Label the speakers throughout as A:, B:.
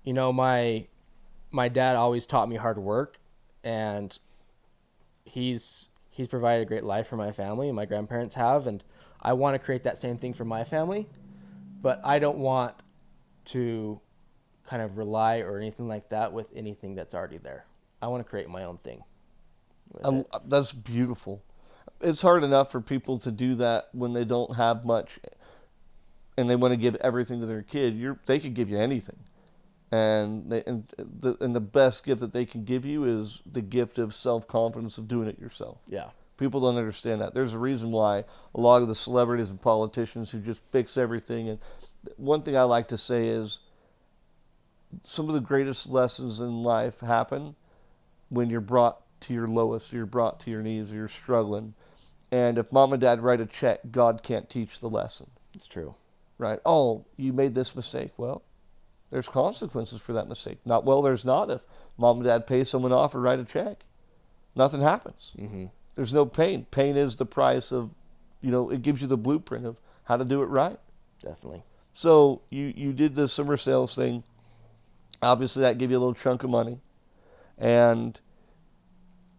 A: My dad always taught me hard work, and he's provided a great life for my family, and my grandparents have, and I want to create that same thing for my family, but I don't want to kind of rely or anything like that with anything that's already there. I want to create my own thing.
B: That's beautiful. It's hard enough for people to do that when they don't have much and they want to give everything to their kid. They could give you anything. And the best gift that they can give you is the gift of self-confidence of doing it yourself.
A: Yeah.
B: People don't understand that. There's a reason why a lot of the celebrities and politicians who just fix everything. And one thing I like to say is some of the greatest lessons in life happen when you're brought to your lowest, or you're brought to your knees, or you're struggling. And if mom and dad write a check, God can't teach the lesson.
A: It's true.
B: Right? Oh, you made this mistake. Well, there's consequences for that mistake. There's not if mom and dad pay someone off or write a check. Nothing happens.
A: Mm-hmm.
B: There's no pain. Pain is the price of, it gives you the blueprint of how to do it right.
A: Definitely.
B: So you did the summer sales thing. Obviously, that gave you a little chunk of money. And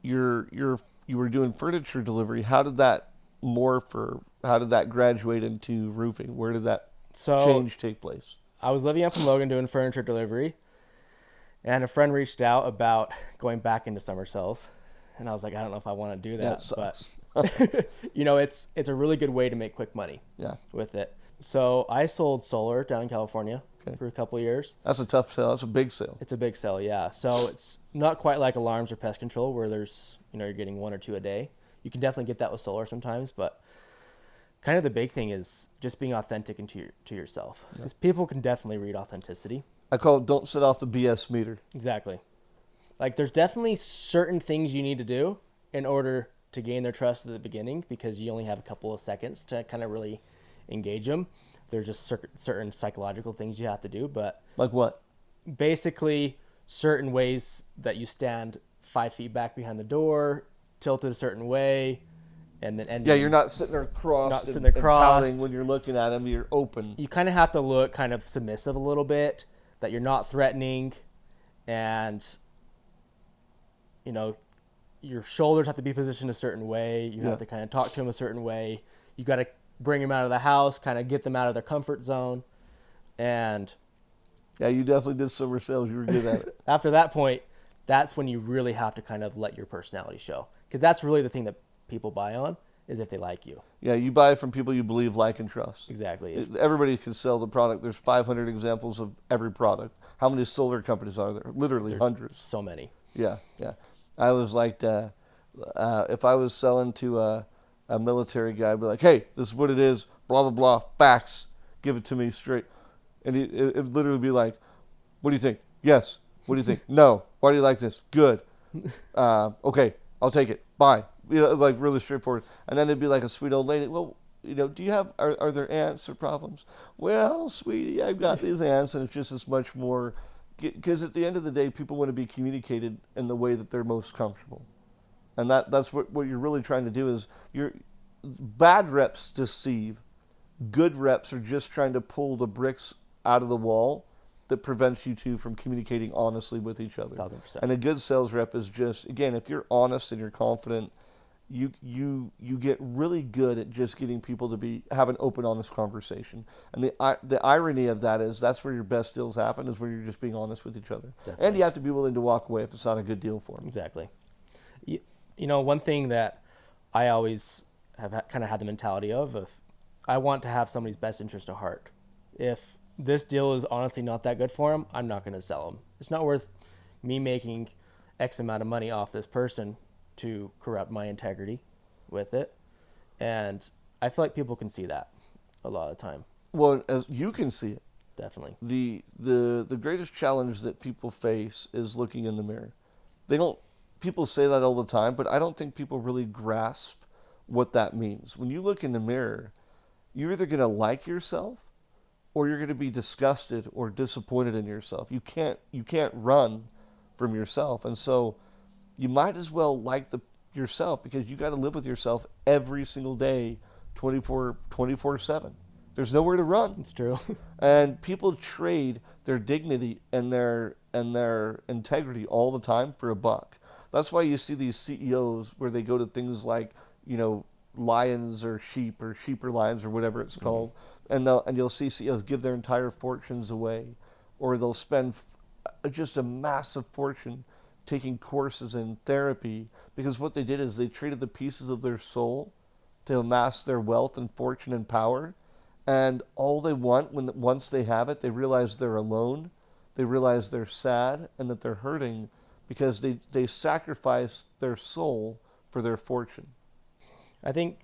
B: you were doing furniture delivery. How did that morph, or how did that graduate into roofing? Where did that change take place?
A: I was living up in Logan doing furniture delivery, and a friend reached out about going back into summer sales, and I was like, I don't know if I want to do that, but it's a really good way to make quick money.
B: Yeah.
A: With it. So I sold solar down in California for a couple of years.
B: That's a tough sale. That's a big sale.
A: It's a big sale, yeah. So it's not quite like alarms or pest control where there's, you're getting 1 or 2 a day. You can definitely get that with solar sometimes, but kind of the big thing is just being authentic to yourself. Because people can definitely read authenticity.
B: I call it don't set off the BS meter.
A: Exactly. Like there's definitely certain things you need to do in order to gain their trust at the beginning, because you only have a couple of seconds to kind of really engage them. There's just certain psychological things you have to do, but
B: like what?
A: Basically, certain ways that you stand 5 feet back behind the door, tilted a certain way, and then ending.
B: Yeah, you're not sitting there crossed.
A: Not sitting there crossed.
B: And when you're looking at them, you're open.
A: You kind of have to look kind of submissive a little bit, that you're not threatening, and your shoulders have to be positioned a certain way. You have to kind of talk to them a certain way. You got to bring them out of the house, kind of get them out of their comfort zone. And
B: yeah, you definitely did summer sales. You were good at it.
A: After that point, that's when you really have to kind of let your personality show, because that's really the thing that people buy on, is if they like you.
B: Yeah, you buy from people you believe, like, and trust.
A: Exactly.
B: Everybody can sell the product. There's 500 examples of every product. How many solar companies are there? Literally hundreds.
A: So many.
B: Yeah. I was like, if I was selling to a military guy, I'd be like, hey, this is what it is, blah, blah, blah, facts, give it to me straight. And it would literally be like, what do you think? Yes. What do you think? No. Why do you like this? Good. Okay, I'll take it. Bye. It's like really straightforward. And then it'd be like a sweet old lady. Well, do you have, are there ants or problems? Well, sweetie, I've got these ants, and it's just as much more, because at the end of the day, people want to be communicated in the way that they're most comfortable. And that's what you're really trying to do is bad reps deceive. Good reps are just trying to pull the bricks out of the wall that prevents you two from communicating honestly with each other.
A: 1,000%.
B: And a good sales rep is just, again, if you're honest and you're confident, you get really good at just getting people to have an open, honest conversation. And the irony of that is that's where your best deals happen, is where you're just being honest with each other. Definitely. And you have to be willing to walk away if it's not a good deal for them.
A: Exactly. One thing that I always have kind of had the mentality of, if I want to have somebody's best interest at heart. If this deal is honestly not that good for them, I'm not going to sell them. It's not worth me making X amount of money off this person to corrupt my integrity with it. And I feel like people can see that a lot of the time.
B: Well, as you can see it.
A: Definitely.
B: The greatest challenge that people face is looking in the mirror. People say that all the time, but I don't think people really grasp what that means. When you look in the mirror, you're either going to like yourself or you're going to be disgusted or disappointed in yourself. You can't run from yourself. And so you might as well like yourself, because you got to live with yourself every single day, 24/7. There's nowhere to run.
A: It's true.
B: And people trade their dignity and their integrity all the time for a buck. That's why you see these CEOs where they go to things like, lions or sheep or lions or whatever it's called, and you'll see CEOs give their entire fortunes away, or they'll spend just a massive fortune taking courses in therapy, because what they did is they traded the pieces of their soul to amass their wealth and fortune and power. And all they want, once they have it, they realize they're alone, they realize they're sad, and that they're hurting because they sacrifice their soul for their fortune.
A: I think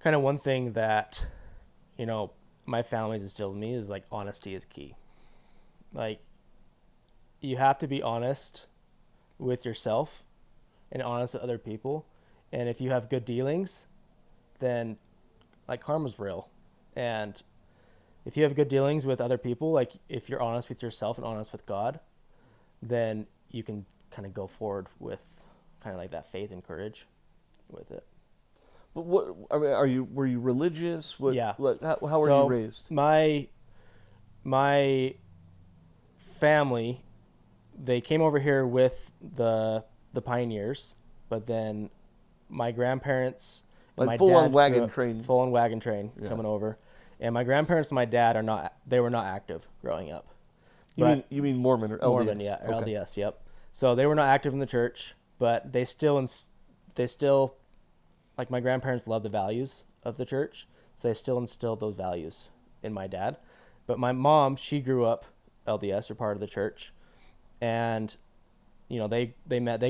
A: kind of one thing that, my family's instilled in me is like honesty is key. Like, you have to be honest with yourself and honest with other people. And if you have good dealings, then like karma's real. And if you have good dealings with other people, like if you're honest with yourself and honest with God, then you can kind of go forward with kind of like that faith and courage with it.
B: But were you religious?
A: Yeah.
B: How were you raised?
A: My family, they came over here with the pioneers, but then my grandparents,
B: like
A: my
B: full
A: dad
B: on wagon train.
A: Full on wagon train coming over. And my grandparents and my dad were not active growing up.
B: You mean Mormon or LDS?
A: Mormon, yeah, or okay. LDS, yep. So they were not active in the church, but they still like my grandparents loved the values of the church, so they still instilled those values in my dad. But my mom, she grew up LDS, or part of the church, and they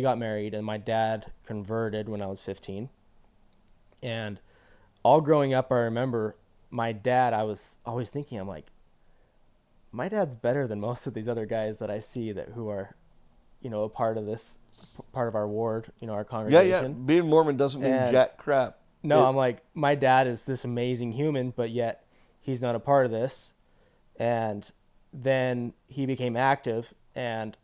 A: got married, and my dad converted when I was 15. And all growing up, I remember my dad, I was always thinking, I'm like, my dad's better than most of these other guys that I see who are, a part of our ward, our congregation.
B: Yeah. Being Mormon doesn't mean jack crap.
A: No, I'm like, my dad is this amazing human, but yet he's not a part of this. And then he became active, and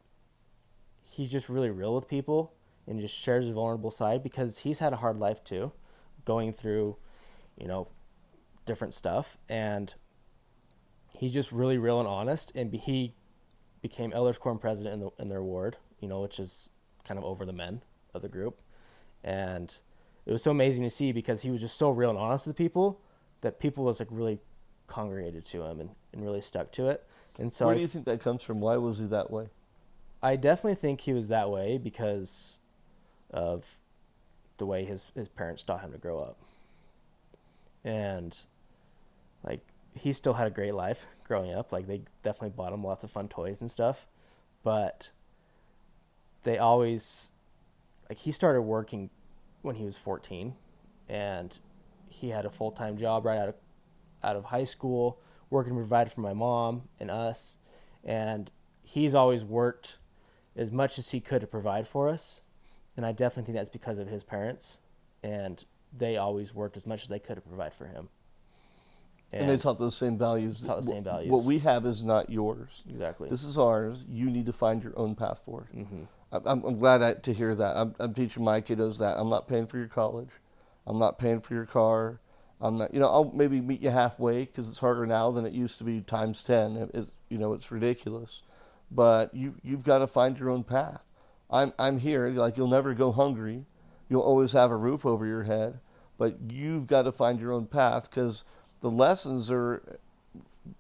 A: he's just really real with people and just shares his vulnerable side, because he's had a hard life too, going through, different stuff. And he's just really real and honest. And he became elders quorum president in their ward, which is kind of over the men of the group. And it was so amazing to see, because he was just so real and honest with people that people was like really congregated to him and really stuck to it. And so
B: where do you think that comes from? Why was he that way?
A: I definitely think he was that way because of the way his parents taught him to grow up. And like, he still had a great life growing up. Like, they definitely bought him lots of fun toys and stuff, but they always, like, he started working when he was 14, and he had a full-time job right out of high school, working to provide for my mom and us. And he's always worked as much as he could to provide for us. And I definitely think that's because of his parents, and they always worked as much as they could to provide for him.
B: And they taught those same values. What we have is not yours.
A: Exactly.
B: This is ours. You need to find your own path forward.
A: Mm-hmm.
B: I'm glad to hear that. I'm teaching my kiddos that. I'm not paying for your college. I'm not paying for your car. I'm not. I'll maybe meet you halfway, because it's harder now than it used to be times 10. It's ridiculous. But you've got to find your own path. I'm here. Like, you'll never go hungry. You'll always have a roof over your head. But you've got to find your own path, because the lessons are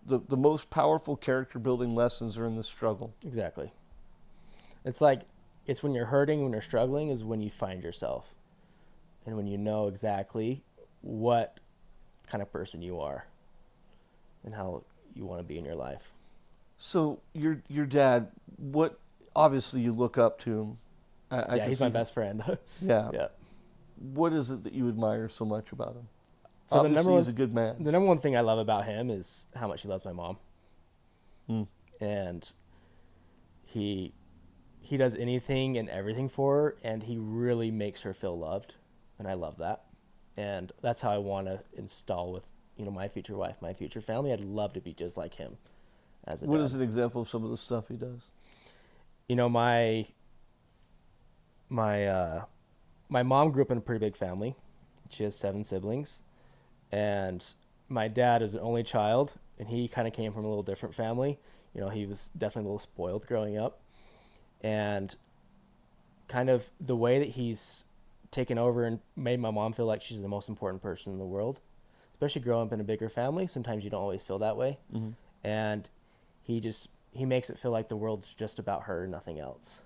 B: the most powerful character building lessons are in the struggle.
A: Exactly. It's when you're hurting, when you're struggling, is when you find yourself, and when you know exactly what kind of person you are and how you want to be in your life.
B: So your dad, what, obviously you look up to him.
A: Yeah, he's my best friend.
B: Yeah.
A: Yeah.
B: What is it that you admire so much about him?
A: So
B: obviously he's a good man.
A: The number one thing I love about him is how much he loves my mom.
B: Hmm.
A: And he does anything and everything for her, and he really makes her feel loved, and I love that. And that's how I want to install with, my future wife, my future family. I'd love to be just like him as a dad.
B: What is an example of some of the stuff he does?
A: My mom grew up in a pretty big family. She has 7 siblings, and my dad is an only child, and he kind of came from a little different family. He was definitely a little spoiled growing up, and kind of the way that he's taken over and made my mom feel like she's the most important person in the world, especially growing up in a bigger family. Sometimes you don't always feel that way.
B: Mm-hmm.
A: And he makes it feel like the world's just about her, nothing else.